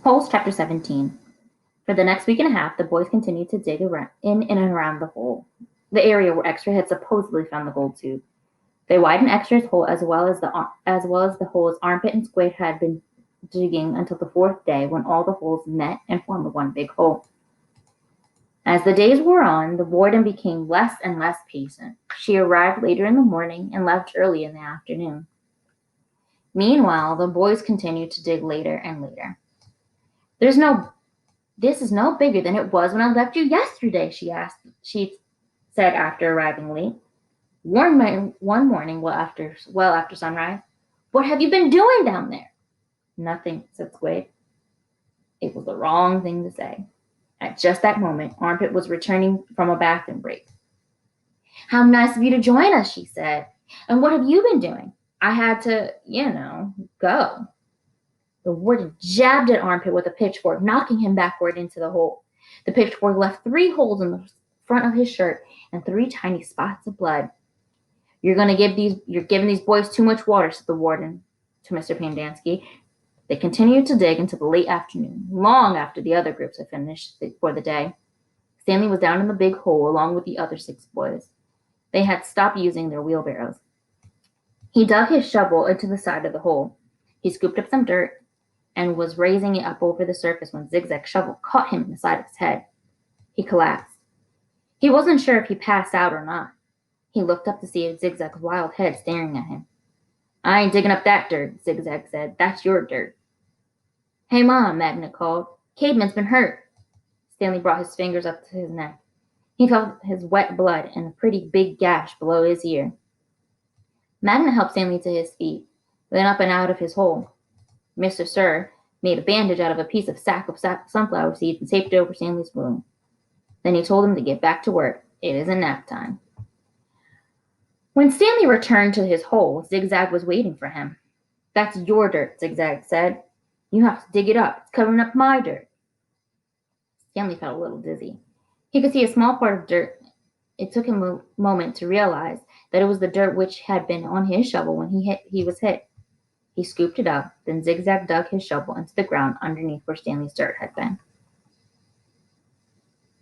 Holes Chapter 17. For the next week and a half, the boys continued to dig in and around the hole, the area where Extra had supposedly found the gold tube. They widened Extra's hole as well as the holes Armpit and Squid had been digging until the fourth day, when all the holes met and formed one big hole. As the days wore on, the warden became less and less patient. She arrived later in the morning and left early in the afternoon. Meanwhile, the boys continued to dig later and later. This is no bigger than it was when I left you yesterday, she said after arriving late. One morning, well after sunrise. What have you been doing down there? Nothing, said Squid. It was the wrong thing to say. At just that moment, Armpit was returning from a bathroom break. How nice of you to join us, she said. And what have you been doing? I had to, go. The warden jabbed at Armpit with a pitchfork, knocking him backward into the hole. The pitchfork left 3 holes in the front of his shirt and 3 tiny spots of blood. You're giving these boys too much water, said the warden to Mr. Pandansky. They continued to dig until the late afternoon, long after the other groups had finished for the day. Stanley was down in the big hole along with the other 6 boys. They had stopped using their wheelbarrows. He dug his shovel into the side of the hole. He scooped up some dirt and was raising it up over the surface when Zigzag's shovel caught him in the side of his head. He collapsed. He wasn't sure if he passed out or not. He looked up to see Zigzag's wild head staring at him. I ain't digging up that dirt, Zigzag said. That's your dirt. Hey, Mom, Magnet called. Cademan's been hurt. Stanley brought his fingers up to his neck. He felt his wet blood and a pretty big gash below his ear. Magnet helped Stanley to his feet, then up and out of his hole. Mr. Sir made a bandage out of a piece of sack of sunflower seeds and taped it over Stanley's wound. Then he told him to get back to work. It isn't nap time. When Stanley returned to his hole, Zigzag was waiting for him. That's your dirt, Zigzag said. You have to dig it up. It's covering up my dirt. Stanley felt a little dizzy. He could see a small part of dirt. It took him a moment to realize that it was the dirt which had been on his shovel when he was hit. He scooped it up, then Zigzag dug his shovel into the ground underneath where Stanley's dirt had been.